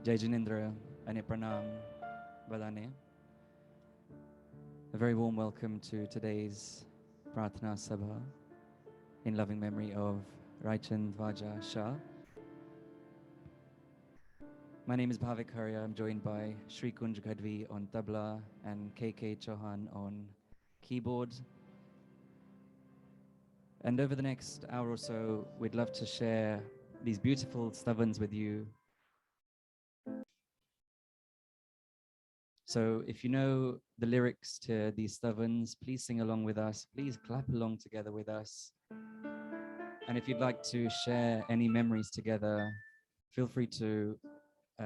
Jai Jinendra and Pranam Badane. A very warm welcome to today's Prarthana Sabha in loving memory of Raichand Vaja Shah. My name is Bhavik Haria. I'm joined by Shri Kunj Gadvi on tabla and KK Chauhan on keyboard. And over the next hour or so, we'd love to share these beautiful stavans with you. So if you know the lyrics to these stavans, please sing along with us. Please clap along together with us. And if you'd like to share any memories together, feel free to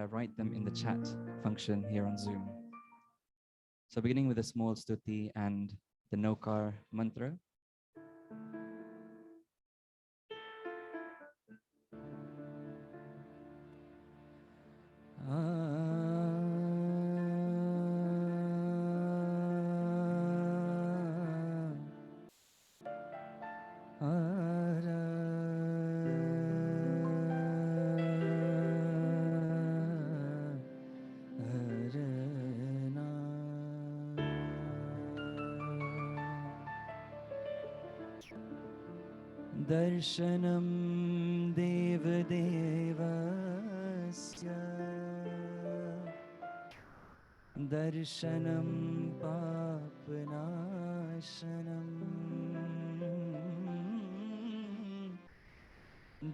write them in the chat function here on Zoom. So beginning with a small stuti and the Nokar mantra. Darshanam Devadevasya Darshanam Papanashanam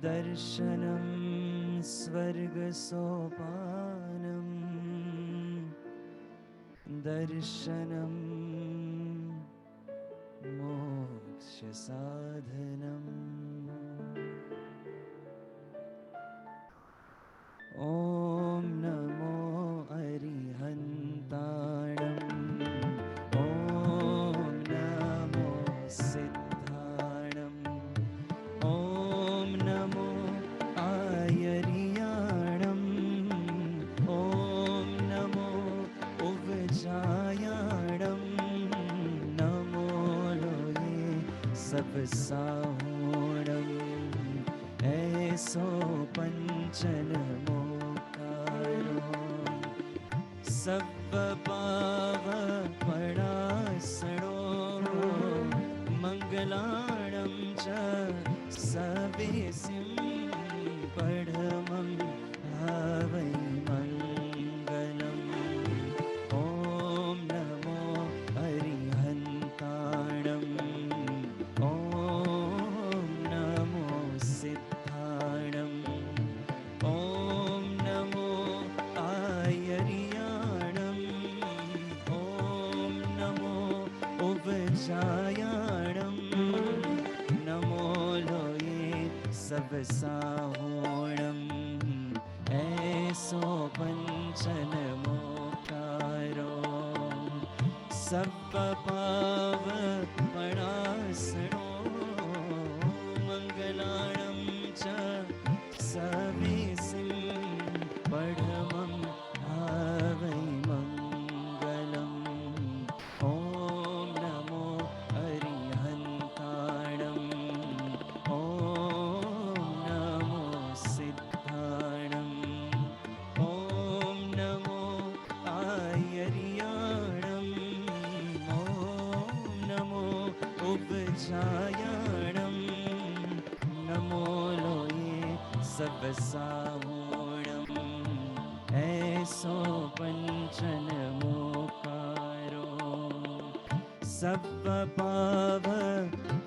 Darshanam Svargasopanam Darshanam Moksha Sadhanam Om Namo Arihantanam Om Namo Siddhanam Om Namo Ayariyanam Om Namo Uvajayanam Namo Loye Sabsahonam Eso Panchanamo Sabba Bhava Padasano Mangalanam Cha Sabesim Padhamam Bhavai Mangalam Om Namo Arihantanam Om Namo Siddhanam Om Namo Ayariyanam Om Namo Uvajayanam Namo Loye Sabsahonam Eso Panchanamo Karo Sabba Pava Padasano Mangalanam Cha Savesim Padhamam Bhavai Mangalam Om Namo Arihantanam Om Namo Siddhanam Om Namo Ayariyanam Om Namo Uvajayanam Namo Loye Sabsahonam Eso Panchanamo Karo Sabba Bhava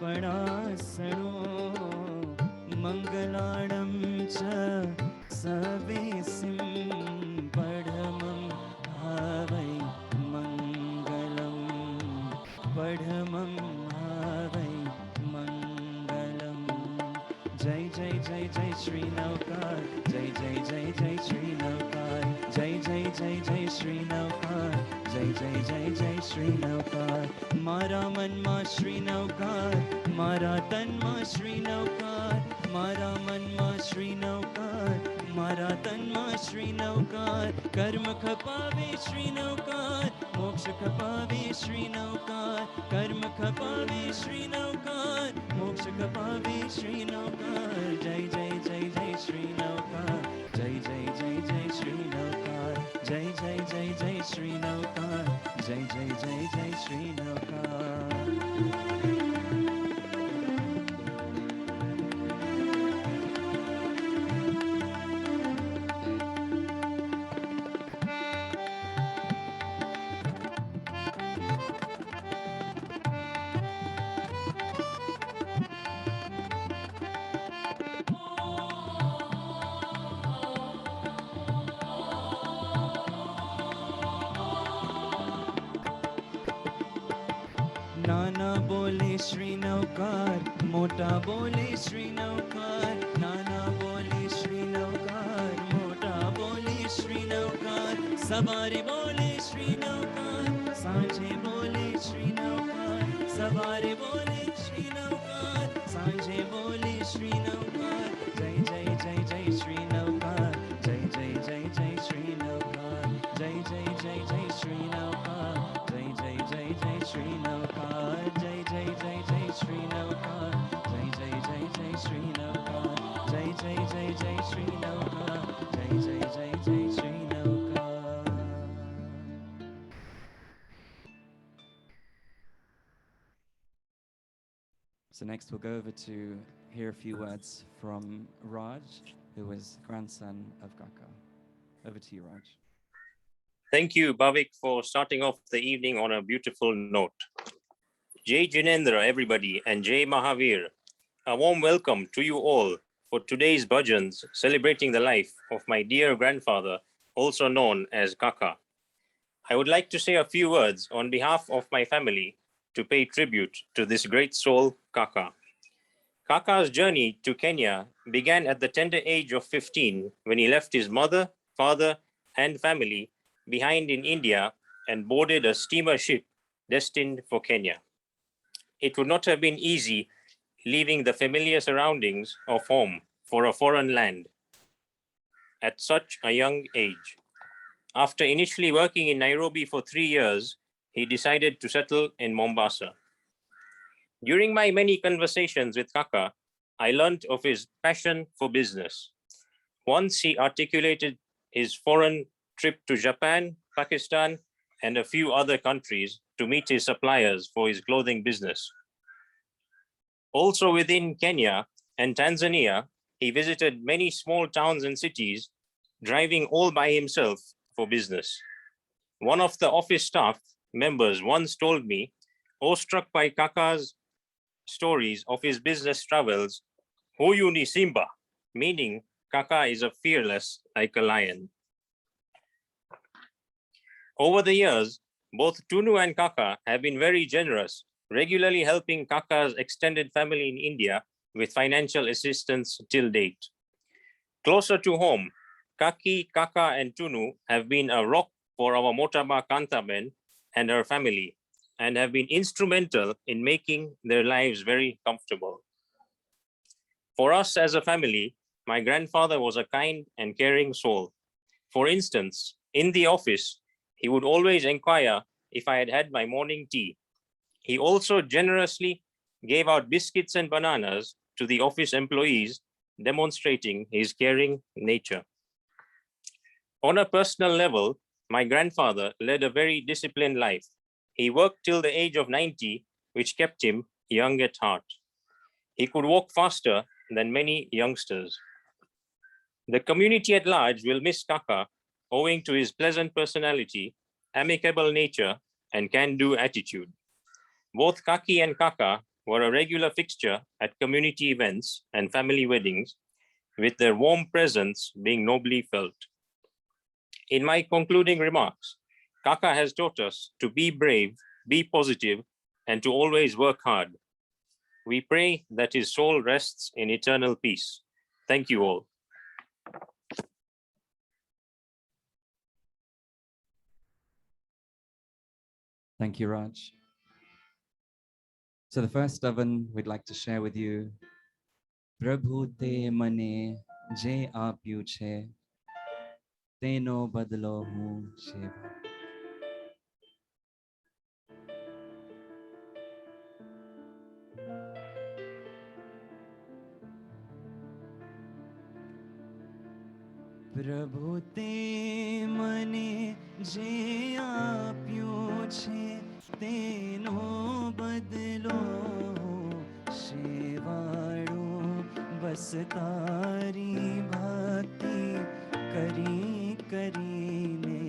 Padasano Mangalanam Cha Savesim Padhamam Bhavai Mangalam Padhamam Bhavai Mangalam Jai Jai Jai Jai Shri Naukar Jai Jai Jai Jai Shri Naukar Jai Jai Jai Jai Shri Naukar Jai Jai Jai Jai Shri Naukar Mara Manma Shri Naukar Mara Tanma Shri Naukar Mara Manma Shri Naukar Mara Tanma Shri Naukar Karma Khapave Shri Naukar Moksha Khapave Shri Naukar Karma Khapave Shri Naukar Moksha Khapave Shri Naukar Jai Jai Jai Jai Shri Naukar Jai Jai Jai Jai Srinokar. Jai Jai Jai Jai Srinokar. Jai Jai Jai Jai Srinokar. नाना बोले श्रीनौकार, मोटा बोले श्रीनौकार. नाना बोले श्रीनौकार, मोटा बोले श्रीनौकार. सवारे बोले श्रीनौकार, सांझे बोले श्रीनौकार. सवारे बोले श्रीनौकार, सांझे बोले श्रीनौकार. जय जय जय जय श्रीनौकार. जय जय जय जय श्रीनौकार. जय जय जय जय श्रीनौकार. जय जय जय जय श्रीनौकार. जय जय जय जय श्रीनौकार. जय जय जय जय श्रीनौकार. जय जय जय जय श्रीनौकार. जय जय जय जय श्रीनौकार. So next we'll go over to hear a few words from Raj, who was grandson of Kaka. Over to you, Raj. Thank you, Bhavik, for starting off the evening on a beautiful note. Jai Jinendra, everybody, and Jai Mahavir. A warm welcome to you all for today's bhajans celebrating the life of my dear grandfather, also known as Kaka. I would like to say a few words on behalf of my family to pay tribute to this great soul, Kaka. Kaka's journey to Kenya began at the tender age of 15 when he left his mother, father, and family behind in India and boarded a steamer ship destined for Kenya. It would not have been easy leaving the familiar surroundings of home for a foreign land at such a young age. After initially working in Nairobi for 3 years, he decided to settle in Mombasa. During my many conversations with Kaka, I learned of his passion for business. Once he articulated his foreign trip to Japan, Pakistan, and a few other countries to meet his suppliers for his clothing business. Also within Kenya and Tanzania, he visited many small towns and cities, driving all by himself for business. One of the office staff members once told me, awestruck by Kaka's stories of his business travels, "Huyu ni Simba," meaning Kaka is a fearless like a lion. Over the years, both Tunu and Kaka have been very generous, regularly helping Kaka's extended family in India with financial assistance till date. Closer to home, Kaki, Kaka, and Tunu have been a rock for our Motaba Kantaben and her family, and have been instrumental in making their lives very comfortable. For us as a family, my grandfather was a kind and caring soul. For instance, in the office, he would always inquire if I had had my morning tea. He also generously gave out biscuits and bananas to the office employees, demonstrating his caring nature. On a personal level, my grandfather led a very disciplined life. He worked till the age of 90, which kept him young at heart. He could walk faster than many youngsters. The community at large will miss Kaka owing to his pleasant personality, amicable nature, and can-do attitude. Both Kaki and Kaka were a regular fixture at community events and family weddings, with their warm presence being nobly felt. In my concluding remarks, Kaka has taught us to be brave, be positive, and to always work hard. We pray that his soul rests in eternal peace. Thank you all. Thank you, Raj. So the first oven we'd like to share with you, Prabhu te mane je aap yuche, teno badlo hu sheva. પ્રભુ તે મને જે આપ્યું છે તેનો બદલો શેવાળો બસ તારી ભક્તિ કરી કરીને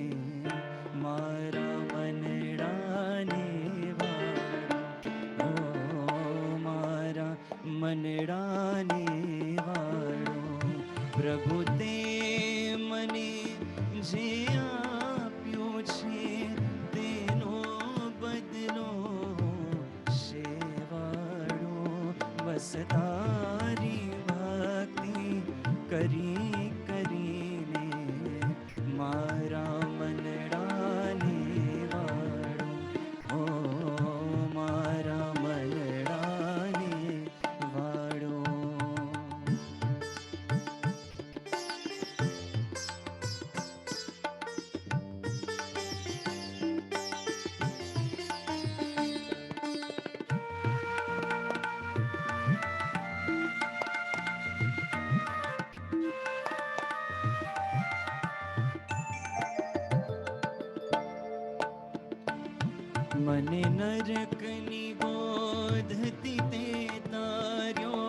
મારા મનડાને વાળો મારા મનડાને વાળો પ્રભુ તે મને જે આપ્યું છે તેનો બદલો શેવાળો બસ તારી ભક્તિ કરી કરીને મારા મનડાને વાળો ઓ મારા મનડાને વાળો. મને નરકની બોધતી તે તાર્યો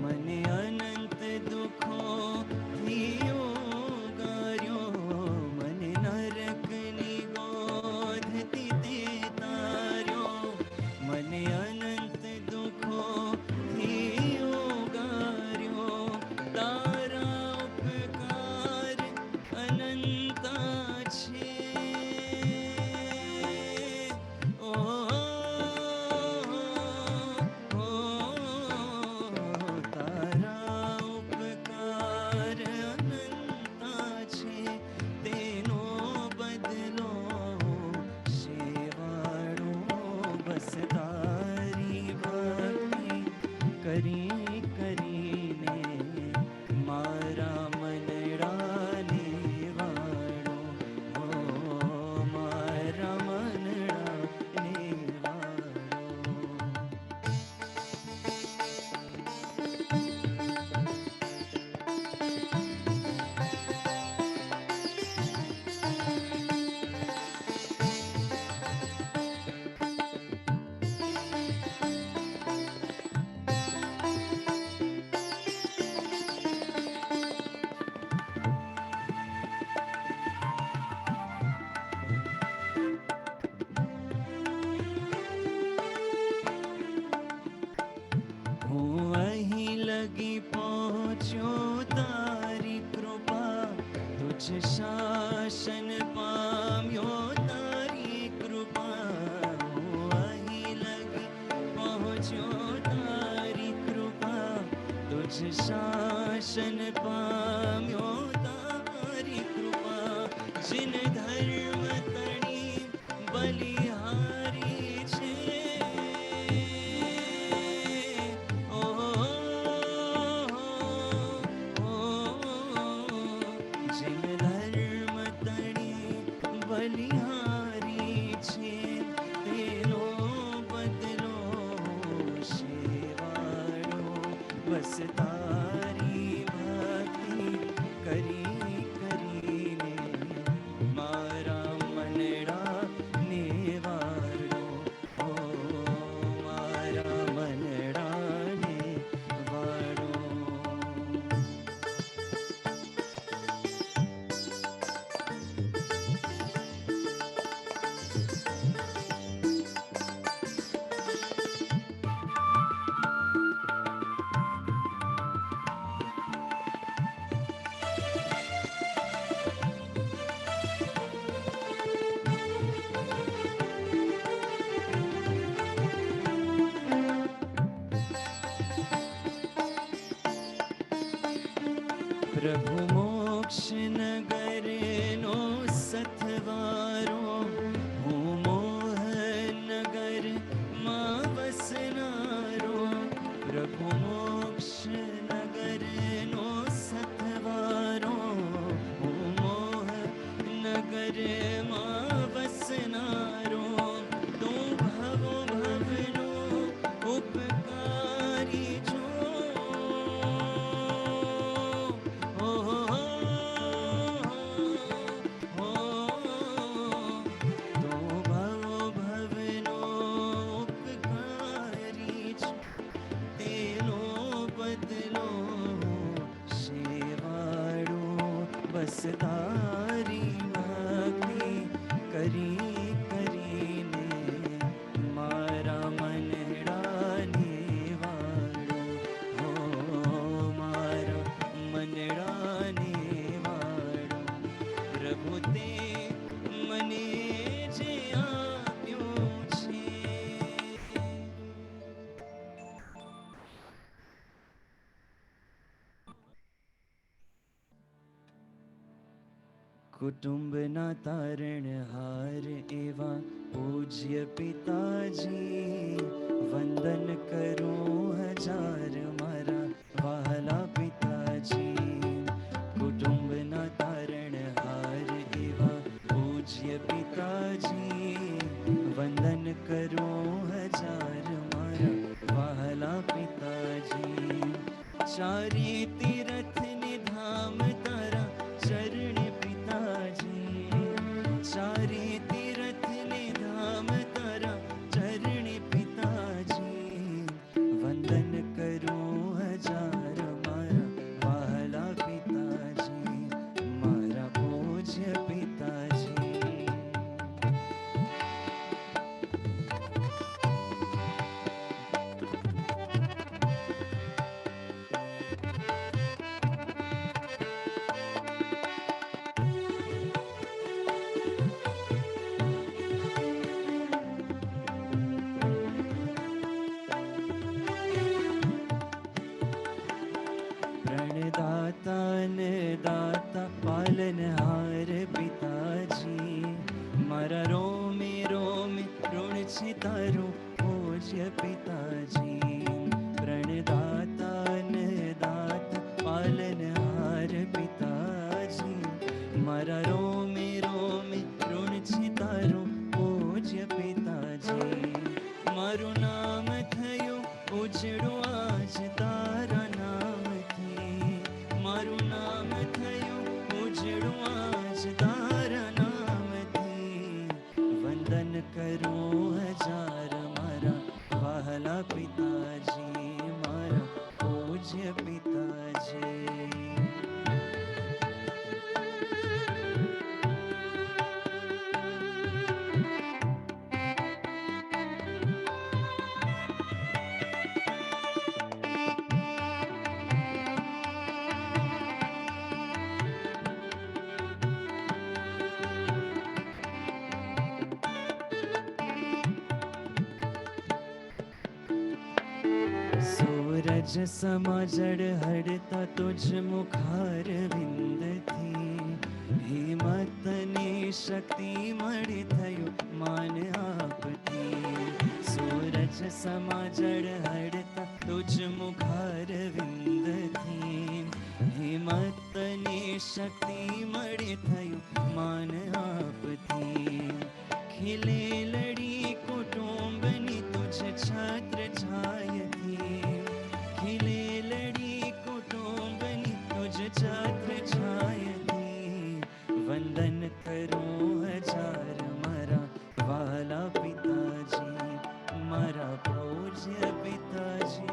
મને અનંત દુઃખોથી ઓગાર્યો મને નરકની બોધતી તે તાર્યો મને અનંત દુઃખોથી ઓગાર્યો તારા ઉપકાર અનંતા છે તારા ઉપકાર અનંતા છે તેનો બદલો શેવાળો બસ તારી ભક્તિ કરી કરીને મારા મનડાને વાળો ઓ મારા મનડાને વાળો. હું અહીં લગી પહોંચ્યો તારી કૃપા તુજ શાસન પામ્યો તારી કૃપા હું અહીં લગી પહોંચ્યો તારી કૃપા તુજ શાસન પામ્યો તારી કૃપા જીન ધર્મ તણી બલિહારી છે જીન ધર્મ તણી બલિહારી છે તેનો બદલો શેવાળો બસ તારી ભક્તિ કરી કરીને મારા મનડા ને વાળો ઓ મારા મનડા ને વાળો. પ્રભુ મોક્ષ નગરનો સથવારો હું મોહનગર માં વસનારો પ્રભુ મોક્ષ નગરનો સથવારો હું મોહનગર માં વસનારો તું ભવો ભવનો ઉપકારી છો ઓ રસદારી ભક્તિ કરી કરીને મારા મનડાને વાળો, હો મારા મનડાને વાળો. પ્રભુ તે મને જે આપ્યું છે. કુટુંબના તારણહાર એવા પૂજ્ય પિતાજી, વંદન કરું હજાર મારા વહાલા પિતાજી. કુટુંબના તારણહાર એવા પૂજ્ય પિતાજી, વંદન કરું હજાર મારા વહાલા પિતાજી. ચારે તીરથને ધામ તારા ચરણ પિતાજી, ચારે તીરથને ધામ તારા ચરણ પિતાજી. વંદન કરું હજાર મારા વહાલા પિતાજી, મારા પૂજ્ય પિતાજી. પ્रणदाता ने दाता पालनहार पिताजी, मारा रोमे रोमे ऋण છે તારું પૂજ્ય પિતાજી. પ્रणदाता ने दाता પાલનહાર પિતાજી, મારા રોમે રોમે ઋણ છે તારું પૂજ્ય પિતાજી. મારું નામ થયું ઉજળું આજ તારા નામથી, મારું નામ થયું ઉજળું આજ તારા નામથી. વંદન કરું હજાર મારા વહાલા પિતાજી, મારા પૂજ્ય પિતાજી. સૂરજ સમા જળ હડતા તુજ મુખાર વિંદથી, હિંમતની શક્તિ મળી થયું માન આપથી. સૂરજ સમા જળ હડતા તુજ મુખાર વિંદથી, હિંમતની શક્તિ મળી થયું માન આપથી. ખીલે લડી કુટુંબની તુજ છત્ર છાયથી, ખીલે લડી કુટુંબની તુજ છત્ર છાયથી. વંદન કરું હજાર મારા વહાલા પિતાજી, મારા પૂજ્ય પિતાજી.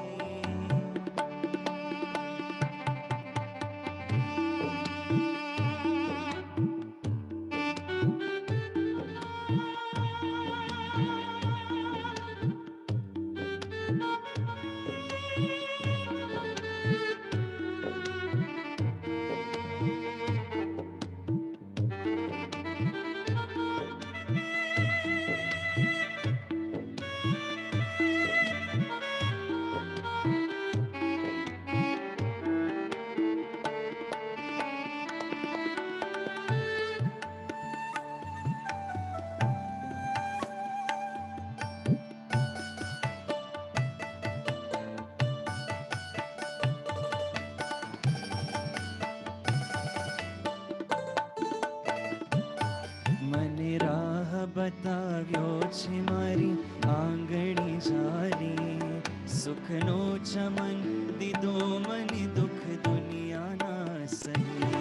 મને રાહ બતાવ્યો છે મારી આંગણી જારી, સુખનો ચમન દીધો મને દુઃખ દુનિયાના સહી.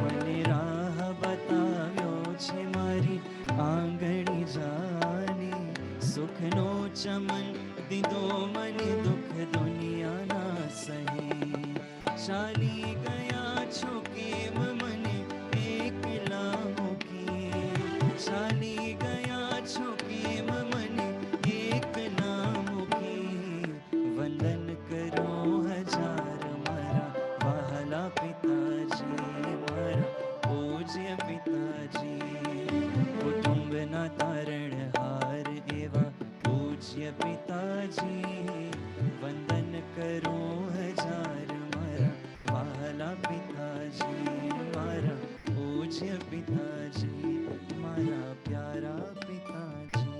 મને રાહ બતાવ્યો છે મારી આંગણી જારી, સુખનો ચમન દીધો મને દુઃખ દુનિયાના સહી. ચાલી ગયા છો કેમ મને जानी गया छुपीम मनी एक नामुखी वंदन करो हजार मारा वहला पिताजी मारा पूज्य पिताजी कुटुंब ना तारण हार एवा पूज्य पिताजी वंदन करो हजार मारा वहला पिताजी मारा पूज्य पिताजी मारा प्यारा पिताजी.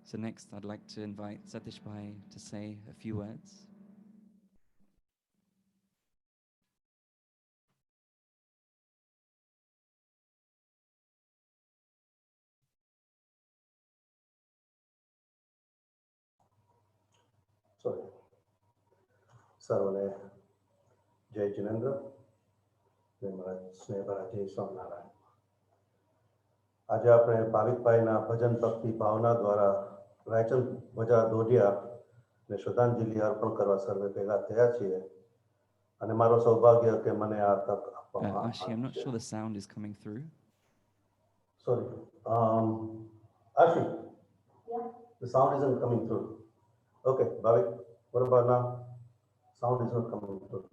So next I'd like to invite Satish Bhai to say a few words. Sorry. સર્વને જય જિનેન્દ્ર ને મારા સ્નેહભરા જય સ્વામિનારાયણ. આજે આપણે ભાવિકભાઈના ભજન ભક્તિ ભાવના દ્વારા રાયચંદ ધ્વજા દોઢિયા ને શ્રદ્ધાંજલિ અર્પણ કરવા સર્વે ભેગા થયા છીએ અને મારો સૌભાગ્ય કે મને આ તક આપવામાં Ashi, I'm not sure the sound is coming through. Sorry. Ashi, yeah. The sound isn't coming through. Okay, Bhavik, what about now? Sound is not coming through.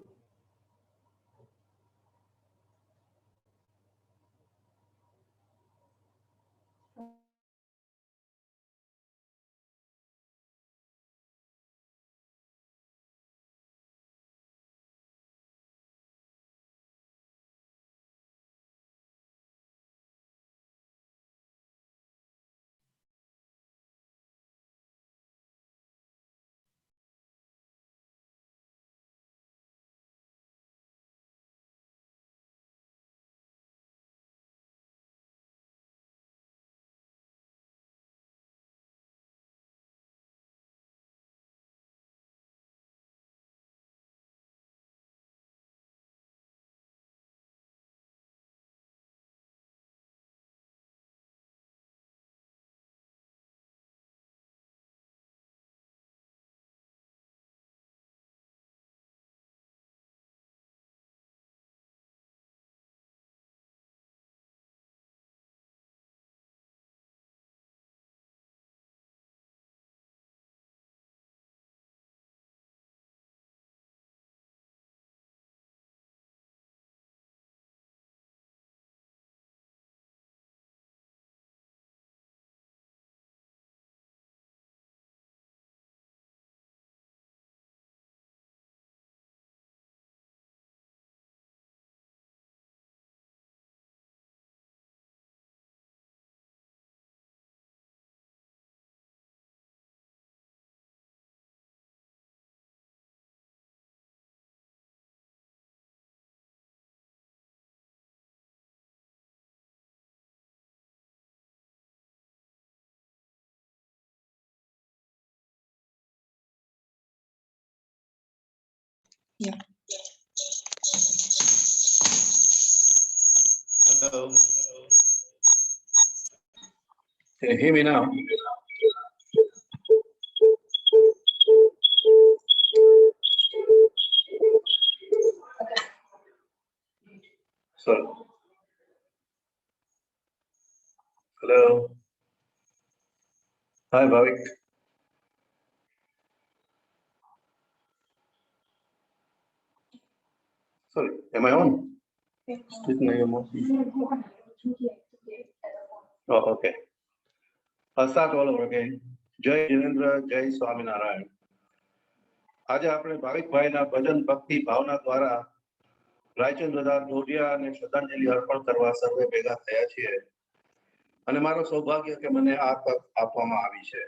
Yeah. Hello. Can you hear me now? Sorry. Hello. Hi, Bhavik. Sorry, am I on? Oh, okay. I'll start all over again. Jai Jinendra, Jai Swaminarayan. આજે આપણે ભાવિકભાઈના ભજન ભક્તિ ભાવના દ્વારા રાયચંદ ધ્વજા દોઢિયા અને શ્રદ્ધાંજલિ અર્પણ કરવા સર્વે ભેગા થયા છીએ અને મારો સૌભાગ્ય કે મને આ તક આપવામાં આવી છે.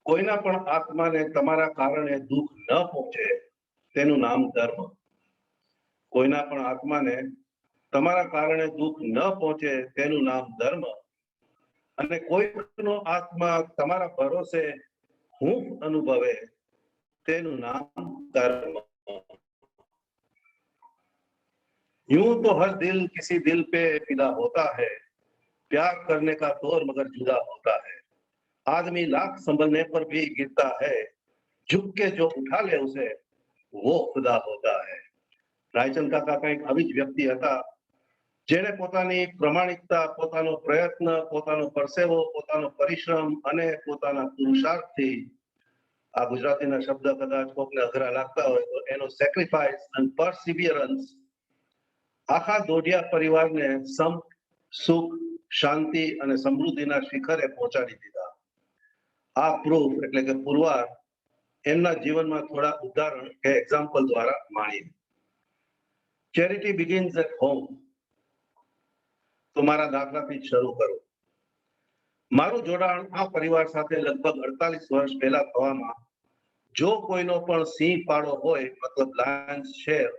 કોઈના પણ આત્માને તમારા કારણે દુઃખ ન પહોંચે તેનું નામ ધર્મ. કોઈના પણ આત્માને તમારા કારણે દુઃખ ન પહોંચે તેનું નામ ધર્મ અને કોઈનો આત્મા તમારા ભરોસે હૂંફ અનુભવે તેનું નામ कर्म. यूं तो हर दिल किसी दिल पे फिदा होता है, प्यार करने का तौर मगर जुदा होता है. आदमी लाख संभलने पर भी गिरता है, झुक के जो उठा ले उसे वो खुदा होता है. રાયચંદ કાકા કંઈક આવી જ વ્યક્તિ હતા જેણે પોતાની પ્રમાણિકતા, પોતાનો પ્રયત્ન, પોતાનો પરસેવો, પોતાનો પરિશ્રમ અને પોતાના પુરુષાર્થથી, આ ગુજરાતીના શબ્દ કદાચ કોકને અઘરા લાગતા હોય તો એનો સેક્રિફાઈસ અને પરસિવિયરન્સ આખા દોઢિયા પરિવારને સુખ, શાંતિ અને સમૃદ્ધિના શિખરે પહોંચાડી દીધા. આ પ્રૂફ એટલે કે પુરવાર એમના જીવનમાં થોડા ઉદાહરણ કે એક્ઝામ્પલ દ્વારા માણીએ. Charity begins at home. તો મારા દાખલાથી જ શરૂ કરું. મારું જોડાણ આ પરિવાર સાથે લગભગ 48 વર્ષ પહેલા થવામાં જો કોઈનો પણ સિંહ પાડો હોય, મતલબ લાયન્સ શેર,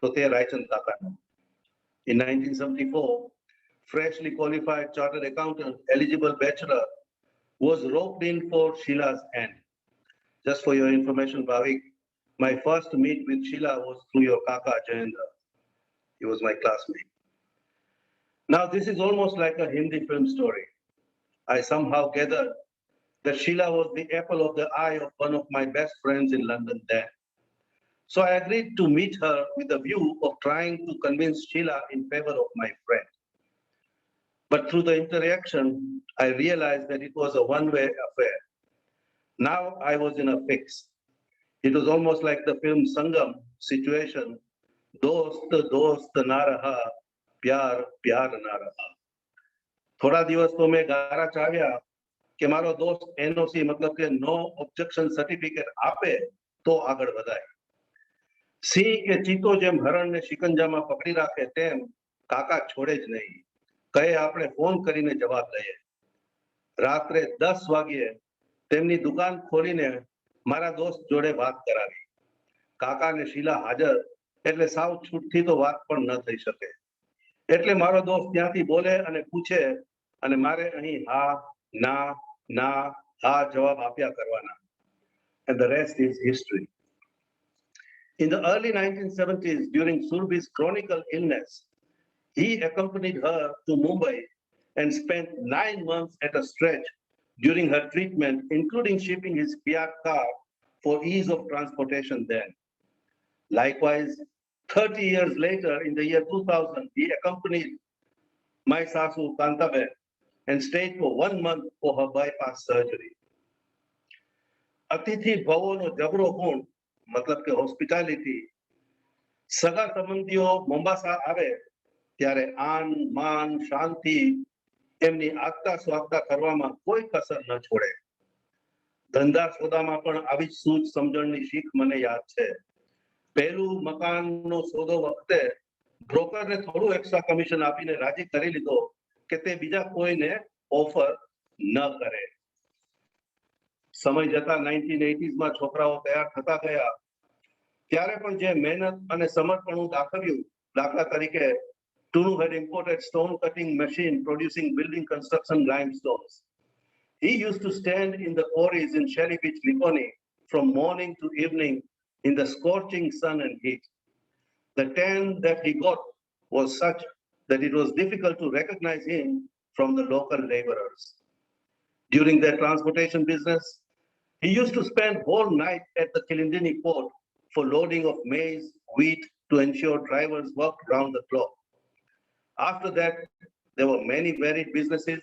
તો તે Raichand કાકાનો. In 1974, freshly qualified chartered accountant, eligible bachelor, was roped in for Sheila's hand. Just for your information, Bhavik, my first meet with Sheila was through your Kaka Jayendra. He was my classmate. Now, this is almost like a Hindi film story. I somehow gathered that Sheila was the apple of the eye of one of my best friends in London then. So I agreed to meet her with a view of trying to convince Sheila in favor of my friend. But through the interaction, I realized that it was a one-way affair. Now I was in a fix. It was almost like the film Sangam situation. Dost, dost na raha, pyar, pyar na raha. થોડા દિવસ તો મેં ગારા ચાવ્યા કે મારો દોસ્ત NOC મતલબ કે નો objection certificate આપે તો આગળ વધાય. સિંહ કે ચીતો જેમ હરણને શિકંજામાં પકડી રાખે તેમ કાકા છોડે જ નહીં. કહે આપણે ફોન કરીને જવાબ લઈએ. રાત્રે 10 વાગ્યે તેમની દુકાન ખોલીને મારા દોસ્ત જોડે વાત કરાવી. કાકા ને શીલા હાજર એટલે સાવ છૂટથી તો વાત પણ ન થઈ શકે. એટલે મારો દોસ્ત ત્યાંથી બોલે અને પૂછે અને મારે અહીં હા, ના, ના, હા જવાબ આપ્યા કરવાના. And the rest is history. In the early 1970s, during Surbi's chronic illness, he accompanied her to Mumbai and spent 9 months at a stretch during her treatment, including shipping his Fiat car for ease of transportation then. Likewise, 30 years later, in the year 2000, he accompanied my Sasu Kantaben and stayed for 1 month for her bypass surgery. અતિથિ ભવોનો જબરો ગુણ મતલબ કે hospitality. સગા સંબંધીઓ મોમ્બાસા આવે ત્યારે આન માન શાંતિ એમની આગતા સ્વાગતા કરવામાં કોઈ કસર ન છોડે. ધંધા સોદામાં પણ આવી જ સૂઝ સમજણની શીખ મને યાદ છે. પહેલું મકાનનો સોદો વખતે બ્રોકરને થોડું એક્સ્ટ્રા કમિશન આપીને રાજી કરી લીધો કે તે બીજા કોઈને ઓફર ન કરે. સમય જતા 1980s માં છોકરાઓ તૈયાર થતા ગયા ત્યારે પણ જે મહેનત અને સમર્પણ દાખવ્યું, દાખલા તરીકે Tunu had imported stone cutting machine producing building construction limestones. He used to stand in the quarries in Shelly Beach, Likoni from morning to evening in the scorching sun and heat. The tan that he got was such that it was difficult to recognize him from the local laborers. During their transportation business, he used to spend whole night at the Kilindini port for loading of maize, wheat to ensure drivers worked round the clock. After that, there were many varied businesses,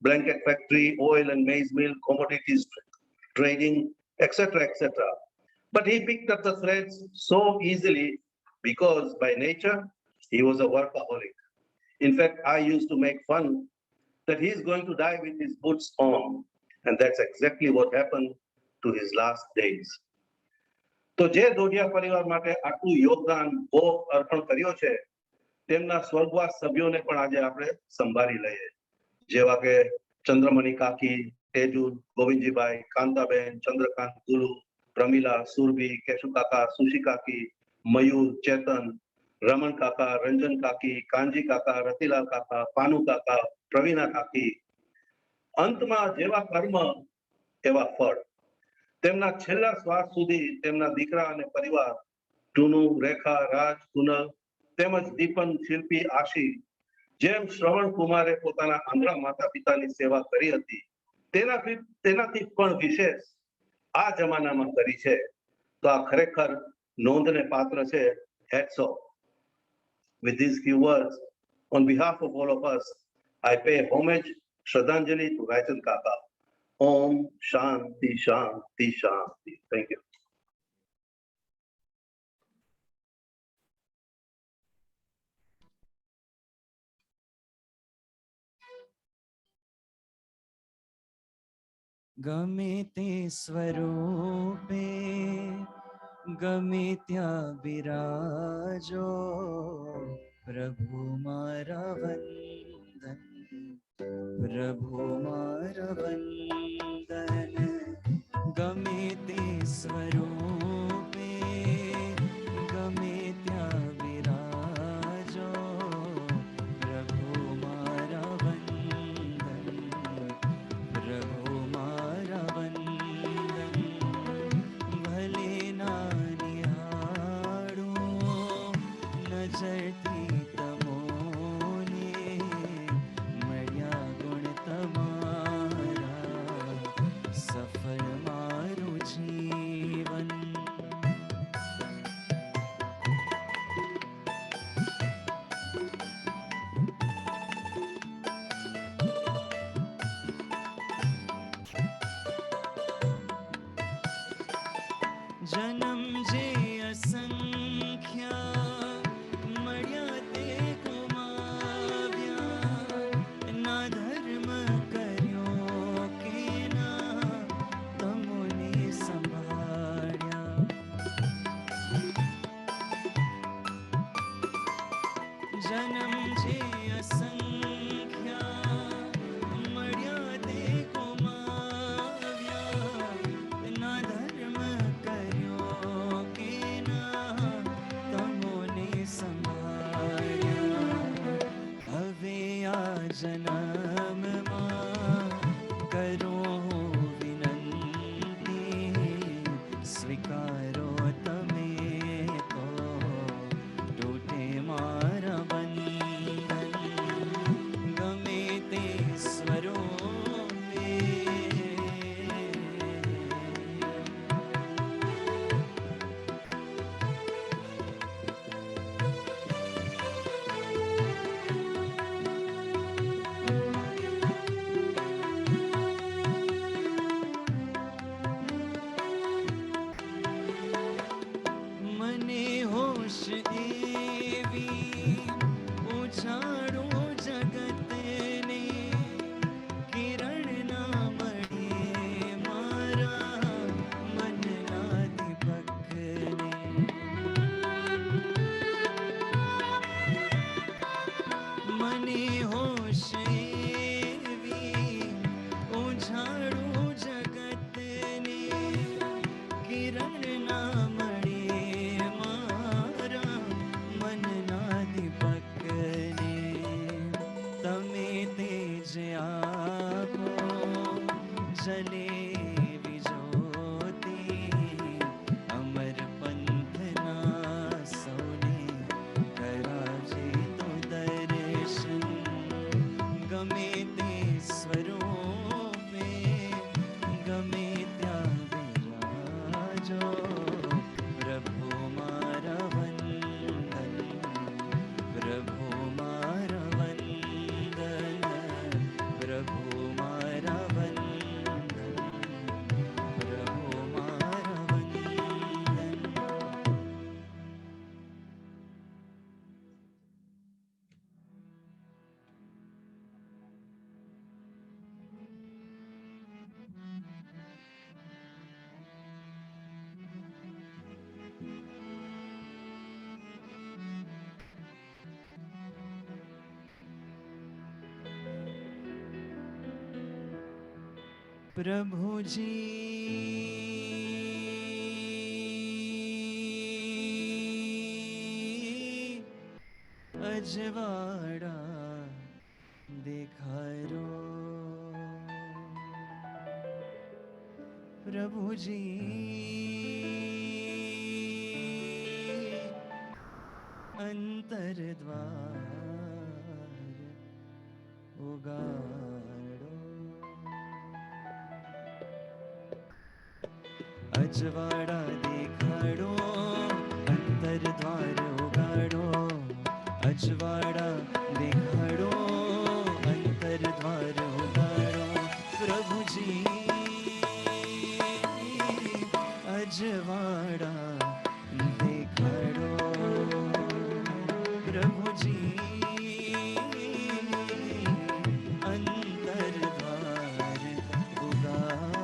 blanket factory, oil and maize mill, commodities trading, etc., etc. But he picked up the threads so easily because by nature, he was a workaholic. In fact, I used to make fun that he's going to die with his boots on. And that's exactly what happened to his last days. તો જે દોઢિયા પરિવાર માટે આટલું યોગદાન ભોગ અર્પણ કર્યો છે તેમના સ્વર્ગવાસ સભ્યોને પણ આજે આપણે સંભાળી લઈએ, જેવા કે ચંદ્રમણી કાકી, તેજુલ, ગોવિંદજીભાઈ, કાંતાબેન, ચંદ્રકાંત ગુરુ, પ્રમીલા, સુરભી, કેશુ કાકા, સુશી કાકી, મયુર, ચેતન, રમણ કાકા, રંજન કાકી, કાંજી કાકા, રતિલાલ કાકા, પાનુ કાકા, પ્રવીણા કાકી. અંતમાં જેવા કર્મ એવા ફળ. તેમના છેલ્લા શ્વાસ સુધી તેમના દીકરા અને પરિવાર ટુનુ, રેખા, રાજ, કુનલ તેમજ દીપન, શિલ્પી, આશી જેમ શ્રવણ કુમારે પોતાના આંધળા માતા પિતાની સેવા કરી હતી તેનાથી પણ વિશેષ આ જમાનામાં કરી છે. તો આ ખરેખર નોંધને પાત્ર છે. Hats off. With these few words, on behalf of all of us, I pay homage, Shraddhanjali to Rajan Kaka. Om Shanti Shanti Shanti. Thank you. ગમે તે સ્વરૂપે ગમે ત્યાં બિરાજો, પ્રભુ મારા વંદન, પ્રભુ મારા વંદન. ગમે તે સ્વરૂપે ગમે ત્યાં બિરાજો, પ્રભુ મારા વંદન, પ્રભુ મારા વંદન. ભલે ના નિહાળું નજરથી તમોને, મળ્યા ગુણ તમારા, સફળ મારું જીવન. જન્મ જે અસંખ્ય મળ્યા તે ગુમાવ્યા, ના ધર્મ કર્યો કે ના તમોને સંભાળ્યા. જન્મ જે અસંખ્ય મળ્યા તે ગુમાવ્યા, ના ધર્મ કર્યો કે ના તમોને સંભાળ્યા. હવે આ જન્મમાં કરો વિનંતી, સ્વીકારો તમે તો તૂટે મારા બંધન. ગમે તે સ્વરૂપે મને હોશ એવી ઉજાડો જગતને, કિરણ ના મળે મારા મનના દીપકને. મને હોશ એવી ઉજાડો જગતને, કિરણ ના મળે મારા મનના દીપકને. તમે તેજ આપો જલે એવી જ્યોતિ, અમર પંથના સૌને કરાવજે તો દર્શન. ગમે તે સ્વરૂપે ગમે ત્યાં બિરાજો, પ્રભુ મારા વંદન, પ્રભુ મારા વંદન, પ્રભુ મારા વંદન, પ્રભુ મારા વંદન. પ્રભુજી અજવાળા દેખાડો, પ્રભુજી અંતર દ્વાર ઉગાડો. અજવાળા દેખાડો અંતરદ્વાર ઉગાડો, અજવાળા દેખાડો, અંતરદ્વાર ઉગાડો પ્રભુજી, અજવાળા દેખાડો પ્રભુજી, અંતરદ્વાર ઉગાડો.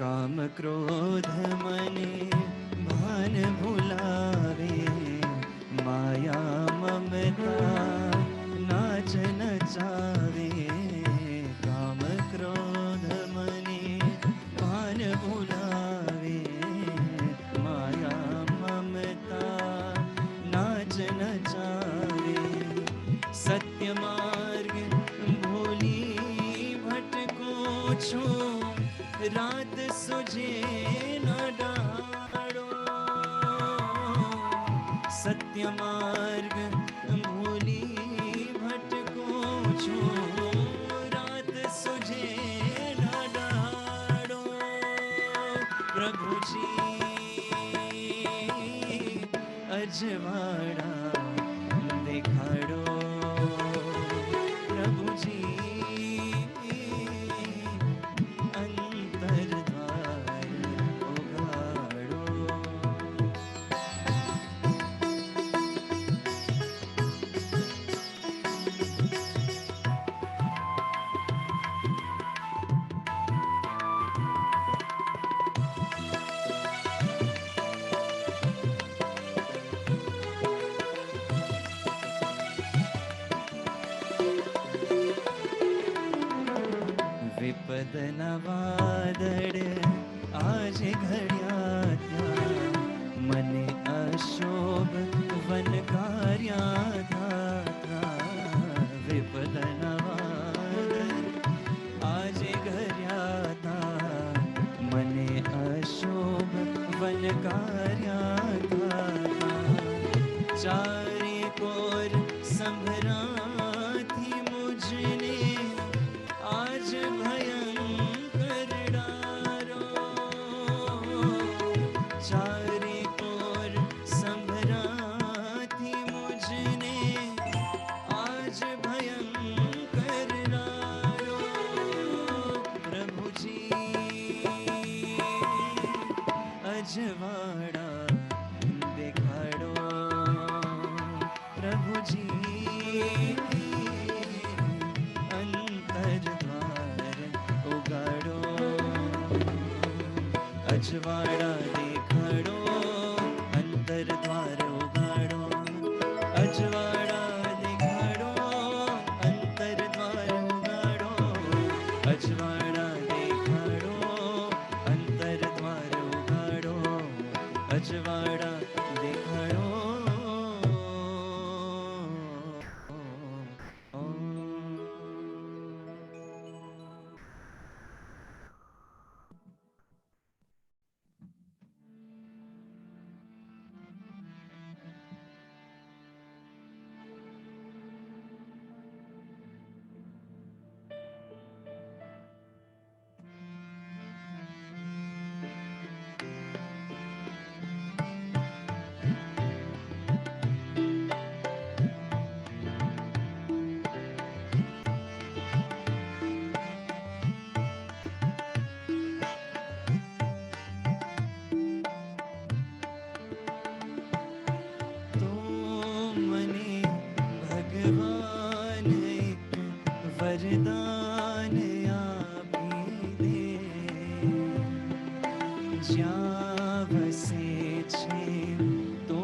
કામ ક્રોધ મને ભાન ભૂલાવે, માયા મમતા નાચ નચાવે. કામ ક્રોધ મને ભાન ભૂલાવે, માયા મમતા નાચ નચાવે. સત્ય માર્ગ ભૂલી ભટકો છું, રાત સુજે ન ડાળો. સત્ય માર્ગ ભૂલી ભટકો છું, રાત સુજે ન ડાળો. પ્રભુજી અજવાળા દેખાડો, પ્રભુજી અંતરદ્વાર ઉગાડો. વિપદના વાદળ આજે ઘડ્યા ત્યાં, મને અશોભ વનકાર્યા હતા. વિપદના વાદળ આજે ઘડ્યા હતા, મને અશોભ વનકાર્યા હતા. ચારે કોર સંભરાથી મુજને આજ ભયંકર ડારો. ચારે કોર સંભરાથી મુજને આજ ભયંકર ડારો. પ્રભુજી અજવાળા દેખાડો, પ્રભુજી અંતરદ્વાર ઉગાડો. અજવાળા દેખાડો, અંતરદ્વાર ઉગાડો. અજવાળા દેખાડો, અંતરદ્વાર ઉગાડો. અજવાળા દેખાડો, અંતરદ્વાર ઉગાડો. અજવાળા દેખાડો. વરદાન આપી દે, જ્યાં વસે છે તો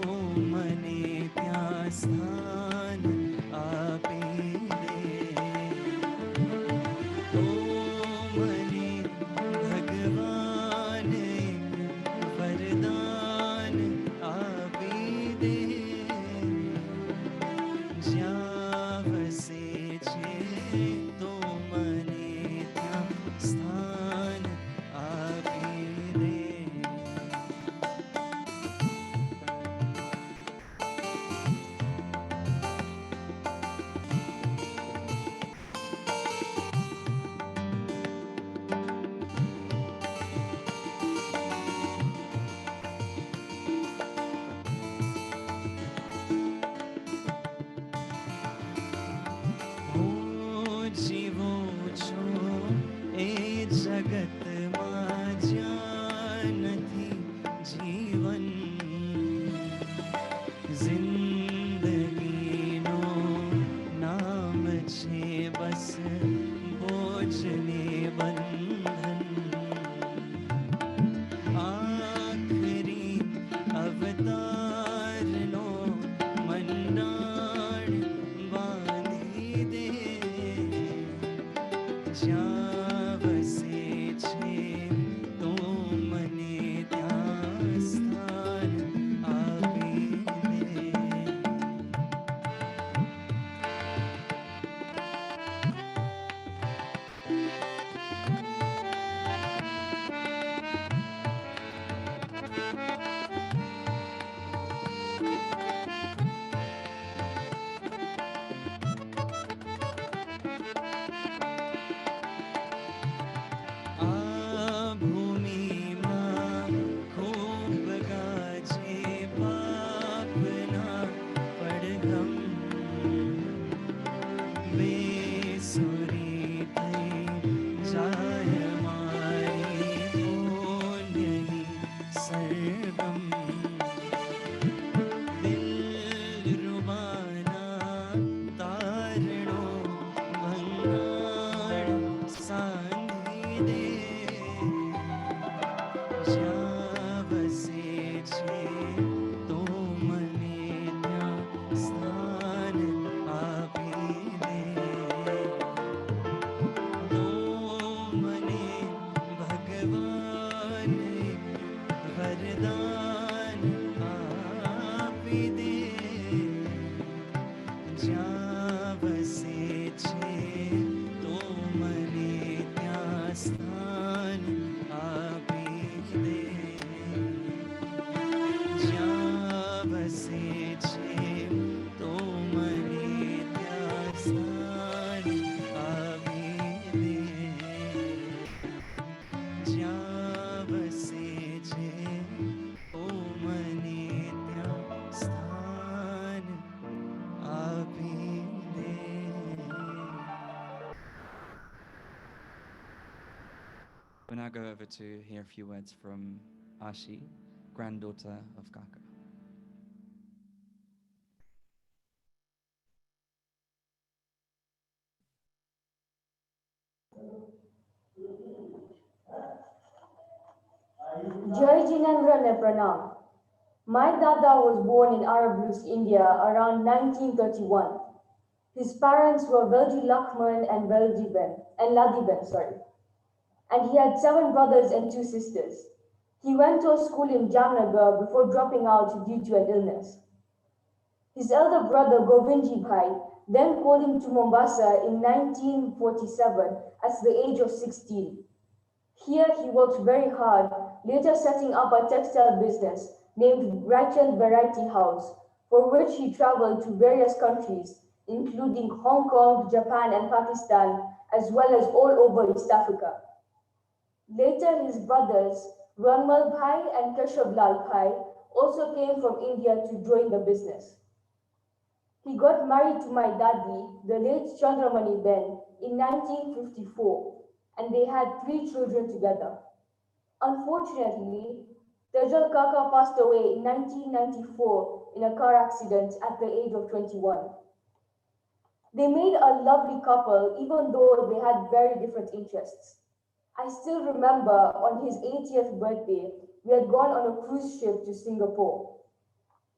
મને ત્યાં સ્થાન આપી દે. તો મને ભગવાન વરદાન આપી દે, જ્યાં વસે છે પૂછો એ જગતમાં જ્યાં નથી જીવન જિંદગીનો નામ છે બસ બોજ ને બંધન આખરી અવતારનો મંડાણ બાંધી દે જ્યાં વસે છે તો મને ત્યાં સ્થાન આપી દે આ ભૂમિમાં ખૂબ ગાજે પાપના પડઘમ બેસુરી થઈ જાય મારી પુણ્યની સર્વમ દિલરુબાના તારણો ભંગાણ સાંધી દે જ્યાં વસે છે તો મને ત્યાં સ્થાન આપી દે તો મને ભગવાન વરદાન આપી દે જ્યાં વસે છે તો મને ત્યાં સ્થાન આપી દે જ્યાં વસે છે તો મને ત્યાં સ્થાન આપી દે જ્યાં વસે છે તો મને ત્યાં સ્થાન આપી દે We'll now go over to hear a few words from Ashi, granddaughter of Kaka. Jai Jinendra ne pranam. My Dada was born in Arablus, India around 1931. His parents were Velji Lakman and Ladiben, and he had 7 brothers and 2 sisters. He went to a school in Jamnagar before dropping out due to an illness. His elder brother Govindji Bhai then called him to Mombasa in 1947 at the age of 16. Here he worked very hard, later setting up a textile business named Raichand Variety House, for which he traveled to various countries, including Hong Kong, Japan, and Pakistan, as well as all over East Africa. Later, his brothers, Ranmal Bhai and Keshav Lal Bhai, also came from India to join the business. He got married to my daddy, the late Chandramani Ben, in 1954, and they had 3 children together. Unfortunately, Tejal Kaka passed away in 1994 in a car accident at the age of 21. They made a lovely couple, even though they had very different interests. I still remember on his 80th birthday, we had gone on a cruise ship to Singapore.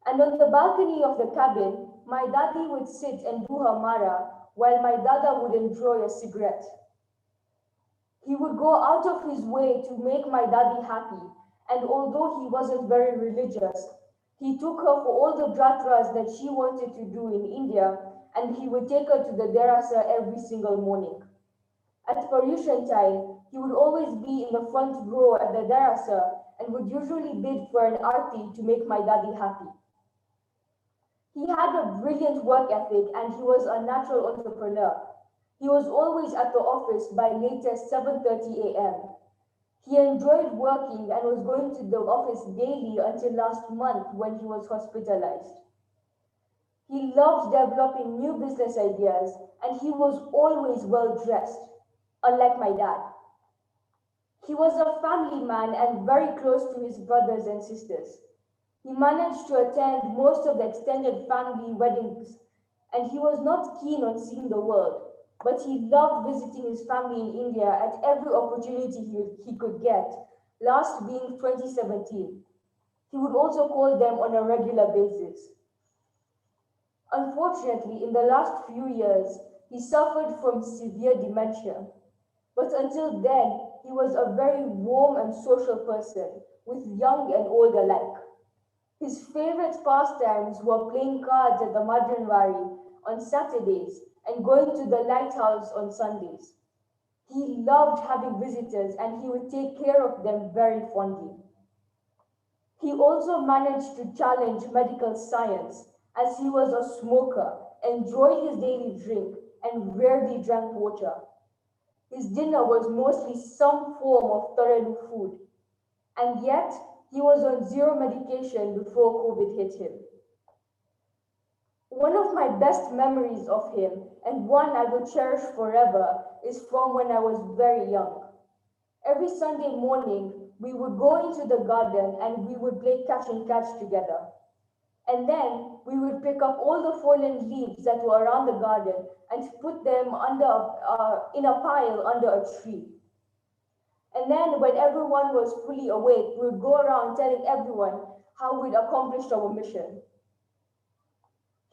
And on the balcony of the cabin, my daddy would sit and do her mara while my dada would enjoy a cigarette. He would go out of his way to make my daddy happy, and although he wasn't very religious, he took her for all the jatras that she wanted to do in India, and he would take her to the Derasa every single morning. At Paryushan time, he would always be in the front row at the Derasa and would usually bid for an arti to make my daddy happy. He had a brilliant work ethic and he was a natural entrepreneur. He was always at the office by latest 7:30 a.m. He enjoyed working and was going to the office daily until last month when he was hospitalized. He loved developing new business ideas and he was always well dressed. unlike my dad. He was a family man and very close to his brothers and sisters. He managed to attend most of the extended family weddings, and he was not keen on seeing the world, but he loved visiting his family in India at every opportunity he could get, last being 2017. He would also call them on a regular basis. Unfortunately, in the last few years, he suffered from severe dementia. But until then, he was a very warm and social person, with young and old alike. His favorite pastimes were playing cards at the Madranwari on Saturdays and going to the lighthouse on Sundays. He loved having visitors and he would take care of them very fondly. He also managed to challenge medical science as he was a smoker, enjoyed his daily drink, and rarely drank water. His dinner was mostly some form of Torelu food, and yet he was on zero medication before COVID hit him. One of my best memories of him, and one I will cherish forever, is from when I was very young. Every Sunday morning, we would go into the garden and we would play catch and catch together. And then we would pick up all the fallen leaves that were around the garden and put them in a pile under a tree. And then when everyone was fully awake, we would go around telling everyone how we'd accomplished our mission.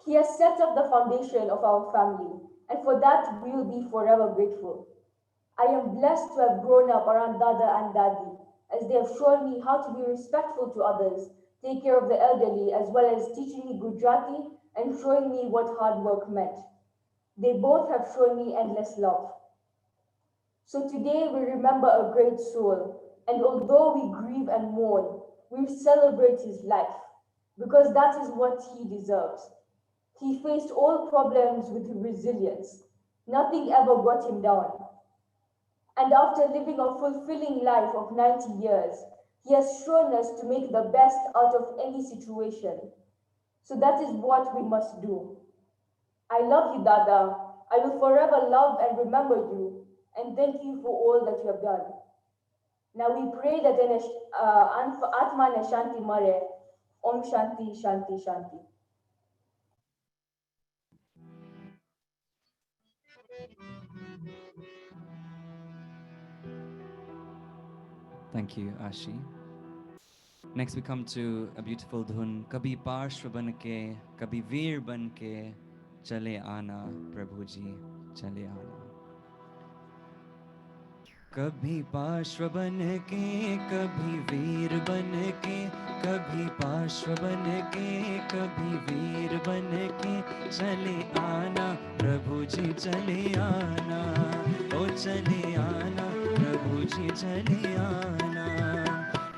He has set up the foundation of our family, and for that we will be forever grateful. I am blessed to have grown up around Dada and Dadi, as they have shown me how to be respectful to others, take care of the elderly, as well as teaching me Gujarati and showing me what hard work meant. They both have shown me endless love. So today we remember a great soul, and although we grieve and mourn, we celebrate his life, because that is what he deserves. He faced all problems with resilience. Nothing ever got him down. And after living a fulfilling life of 90 years, he has shown us to make the best out of any situation. So that is what we must do. I love you, Dada. I will forever love and remember you, and thank you for all that you have done. Now we pray that Atma ne Shanti Mare, Om Shanti, Shanti, Shanti. Thank you, Ashi. Next, we come to a beautiful dhun. Kabhi parshva ban ke, kabhi veer ban ke, chale aana, Prabhuji, chale aana. कभी पार्श्व बन के कभी वीर बन के कभी पार्श्व बन के कभी वीर बन के चले आना प्रभु जी चले आना ओ चले आना प्रभु जी चले आना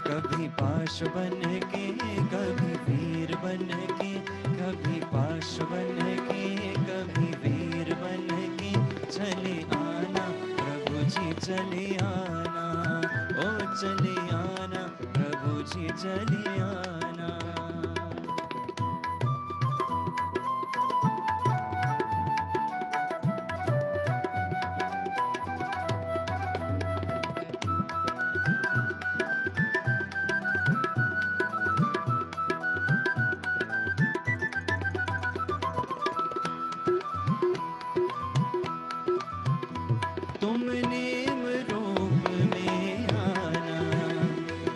कभी पार्श्व बन के कभी वीर बन के कभी पार्श्व बन के कभी वीर बन के चले आना जी चले आना ओ चले आना प्रभु जी चले आना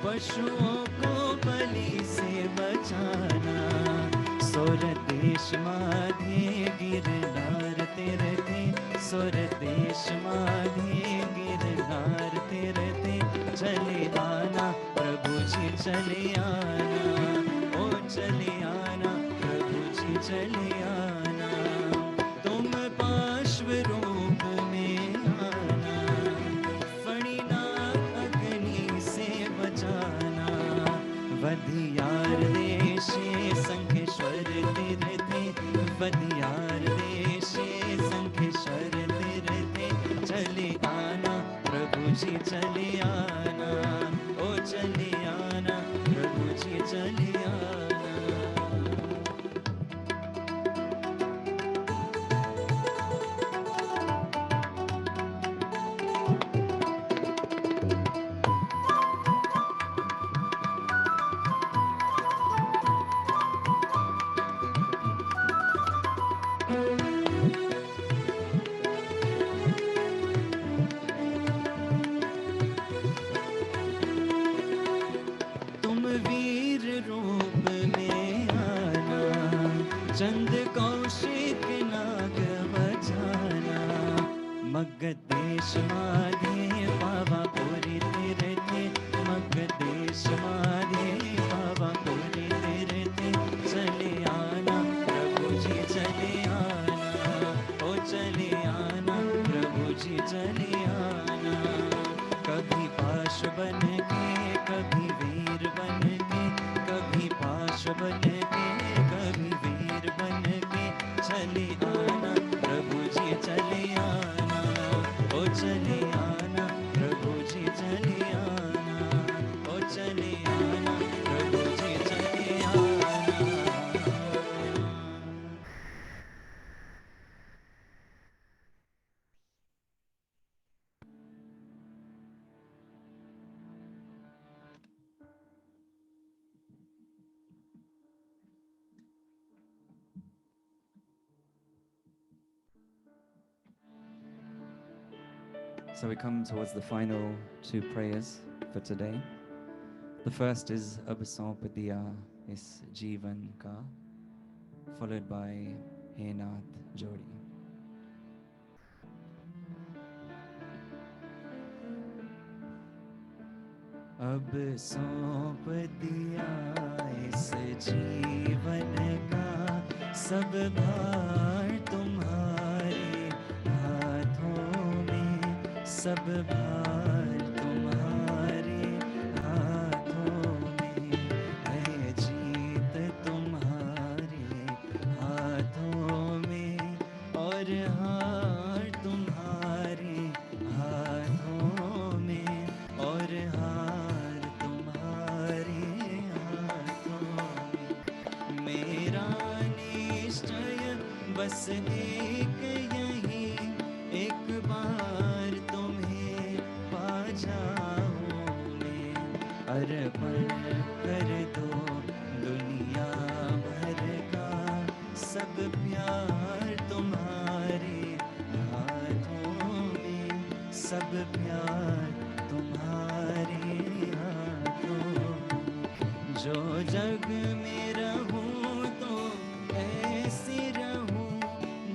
पशुओं को बलि से बचाना सोर देश माधे गिरनार तेरे थे सोर देश माधे गिरनार तेरे थे चले आना प्रभु जी चले आना ओ चले आना प्रभु जी चले आना तुम पार्श्व रूप में आना फणिनाथ अग्नि से बचाना वधियार देशे संखेश्वर तीर्थे वधियार देशे संखेश्वर तीर्थे चले आना प्रभु जी चले आना ओ चले आना प्रभु जी चले आना चंद कौशिक नाग बजाना मगधेश माधे पावा पुरी तीर्थे मगधेश माधे पावा पुरी तीर्थे चले आना प्रभु जी चले आना ओ चले आना प्रभु जी चले आना कभी पाश बन के कभी वीर बन के कभी पाश बन के कभी वीर बन के चले आना प्रभु जी चले आना ओ चले आना प्रभु जी चले आना ओ चले आना प्रभु जी चले आना. So we come towards the final two prayers for today. The first is Ab Saunp Diya Is Jeevan Ka, followed by He Nath Jodi. अब सौंप दिया इस जीवन का सब भार तुम्हारे हाथों में सब भार तुम्हारे हाथों में है जीत तुम्हारे हाथों में और हार तुम्हारे हाथों में और हार तुम्हारे हाथों में मेरा निश्चय बस एक यही एक बार तुम्हें पा जाऊं मैं अर्पण कर दो दुनिया भर का सब प्यार तुम्हारे हाथों में सब प्यार तुम्हारे हाथों में जो जग में रहूं तो ऐसी रहूं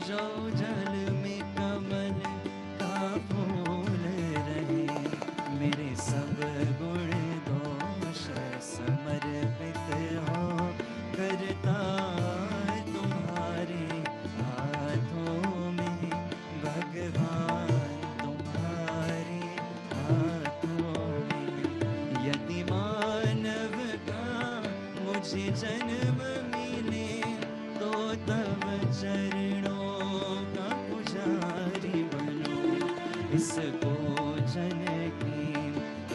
जो जल में कमल का फूल रहे मेरे सब गुण दोष समर्पित हो करता तुम्हारे हाथों में भगवान तुम्हारे हाथों में यदि मानव का मुझे जन्म मिले तो तब चरणों का पुजारी बनूं इस भोजन की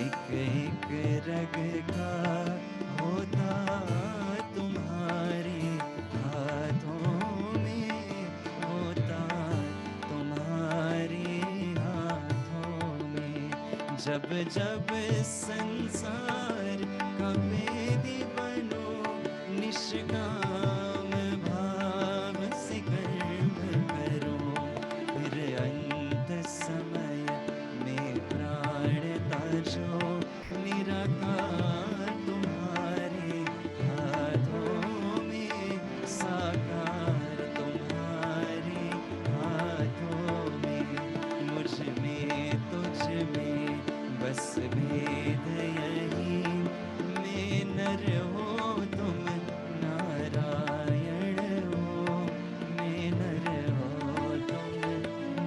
एक रग का होता तुम्हारे हाथों में होता तुम्हारे हाथों में जब जब संसार का वेदी बनो निष्काम भाव से कर्म करो फिर अंत समय में प्राण ताजो निराकार तुम्हारे हाथों में साकार तुम्हारे हाथों में मुझ में तुझ में बस भेद यही मैं नर हो तुम नारायण हो मैं नर हो तुम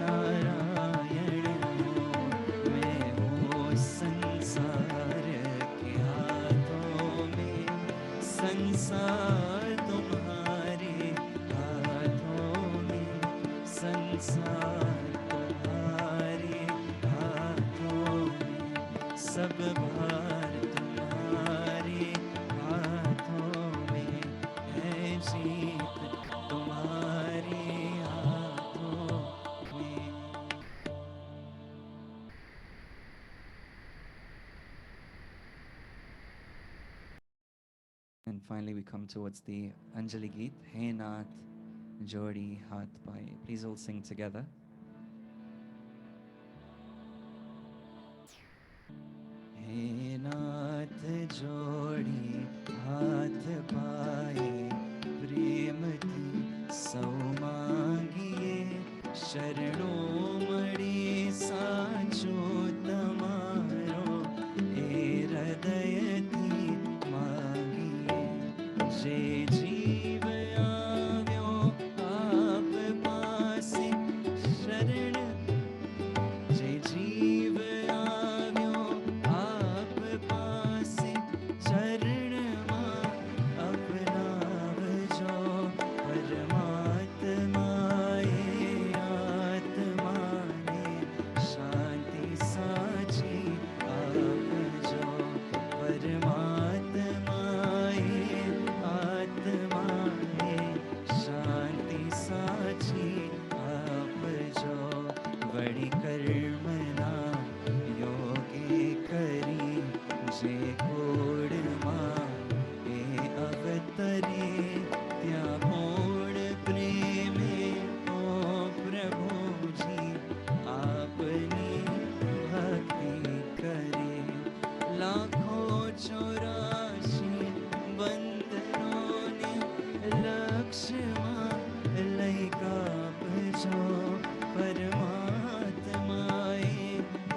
नारायण हो मैं हो संसार के हाथों में संसार तुम्हारे हाथों में संसार तुम्हारे हाथों में सब भार तुम्हारे हाथों में है जीत तुम्हारे हाथों में. And finally, we come towards the Anjali Geet, He Nath Jodi Hath Pai. Please all sing together. He Nath Jodi Hath Pai, Prem Thi જે કોડમાં એ અવતરે ત્યાં કોડ પ્રેમે ઓ પ્રભુજી આપની ભક્તિ કરે લાખો 84 બંદરોને લક્ષ્યમાં લઈ કાપજો પરમાત્માએ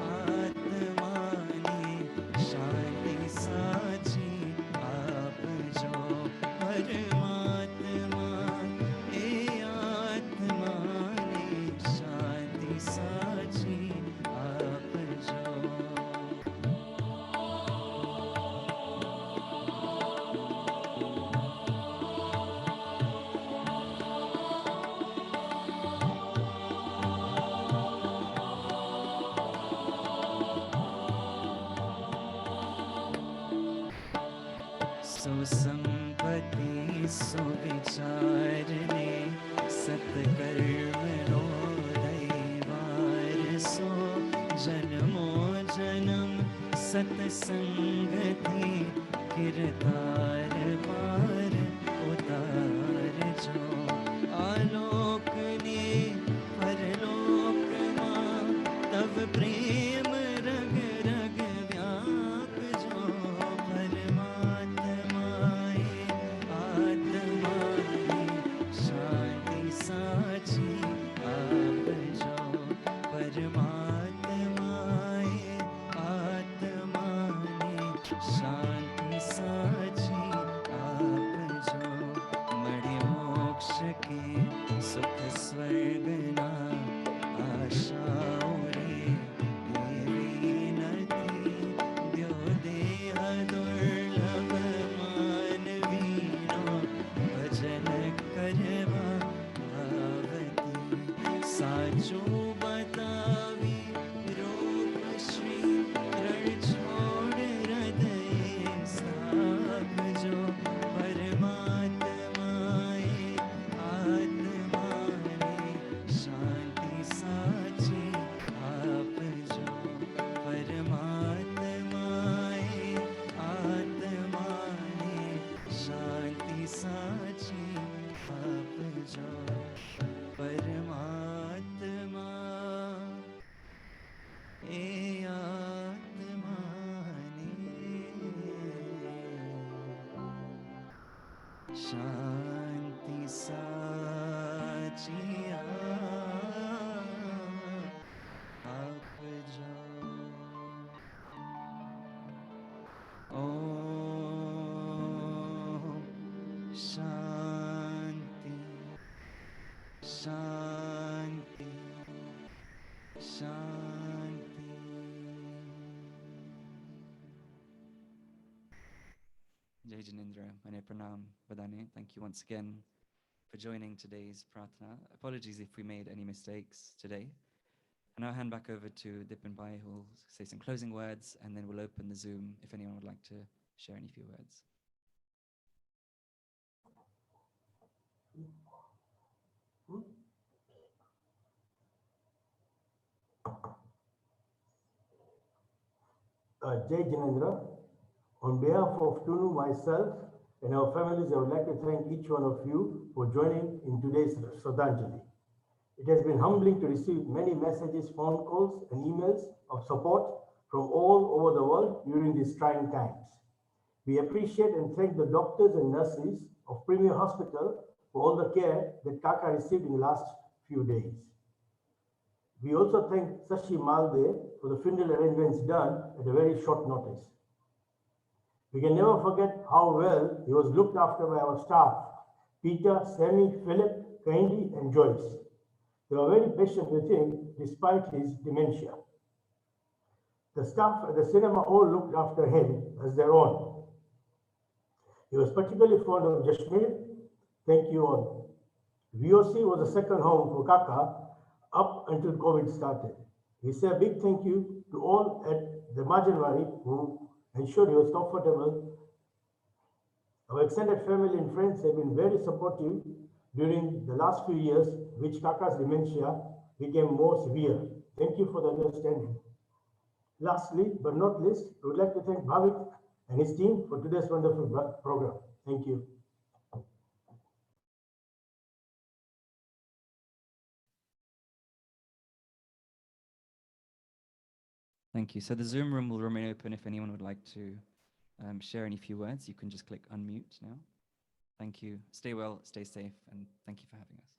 આત્માને શાંતિ સાચી આપજો પરમાત્મા એ આત્માને શાંતિ સાચી આપજો. સુસંપત્તિ સુવિચારને સત્કર્મનો દૈવારસો જન્મો જન્મ સત્સંગથી કિરતાર પાર ઉતારજો આલોકને પરલોકમાં તવ પ્રેમ રગ રગ વ્યાપજો પરમાત્માએ આત્માને શાંતિ સાચી આપજો પરમાત્માએ આત્માને શાંતિ સાચી આપજો મળે મોક્ષ કે સુખ સ્વર્ગના આશાઓ રે એવી નથી દ્યો દેહ દુર્લભ માનવીનો ભજન કરવા આવતી સાચું બતાવી રૂપ શ્રી રણછોડ હૃદય સ્થાપજો પરમાત્માએ આત્માને શાંતિ સાચી આપજો પરમાત્માએ આત્માને શાંતિ સાચી આપજો પરમાત્મા એ આત્માને શાંતિ સાચી આપજો. ઓમ શાંતિ શાંતિ શાંતિ. Jai Jinendra, Mane Pranam, Vadane. Thank you once again for joining today's Pratna. Apologies if we made any mistakes today. And I'll hand back over to Dipin Bhai, who will say some closing words, and then we'll open the Zoom if anyone would like to share any few words. Jai Jinendra, on behalf of Tunu, myself, and our families, I would like to thank each one of you for joining in today's Shraddhanjali. It has been humbling to receive many messages, phone calls, and emails of support from all over the world during these trying times. We appreciate and thank the doctors and nurses of Premier Hospital for all the care that Kaka received in the last few days. We also thank Sashi Malde for the funeral arrangements done at a very short notice. We can never forget how well he was looked after by our staff, Peter, Sammy, Philip, Candy, and Joyce. They were very patient with him despite his dementia. The staff at the cinema all looked after him as their own. He was particularly fond of Jashmir. Thank you all. VOC was a second home for Kaka up until COVID started. We say a big thank you to all at the Majanwari who ensured he was comfortable. Our extended family and friends have been very supportive during the last few years, which Kaka's dementia became more severe. Thank you for the understanding. Lastly, but not least, we would like to thank Bhavik and his team for today's wonderful program. Thank you. Thank you. So the Zoom room will remain open if anyone would like to share any few words. You can just click unmute now. Thank you. Stay well, stay safe, and thank you for having us.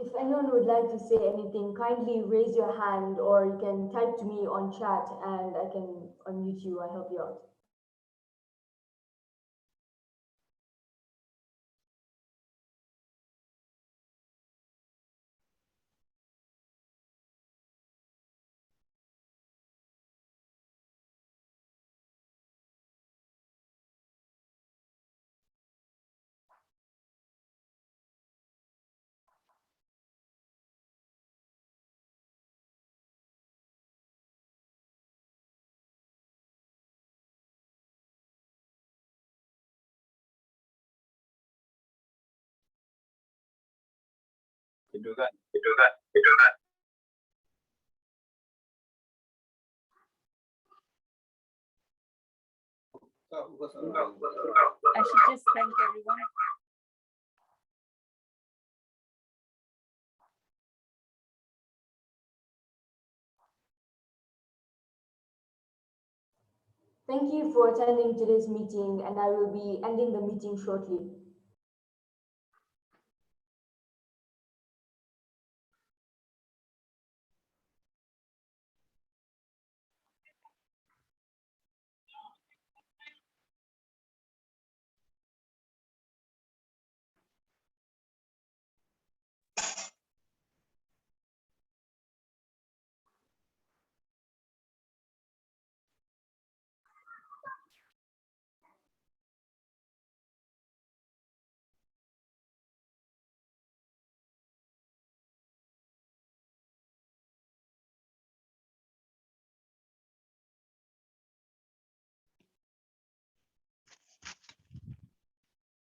If anyone would like to say anything, kindly raise your hand or you can type to me on chat and I can unmute you. I'll help you out. I should just thank everyone. Thank you for attending today's meeting and I will be ending the meeting shortly.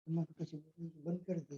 बंद कर दी।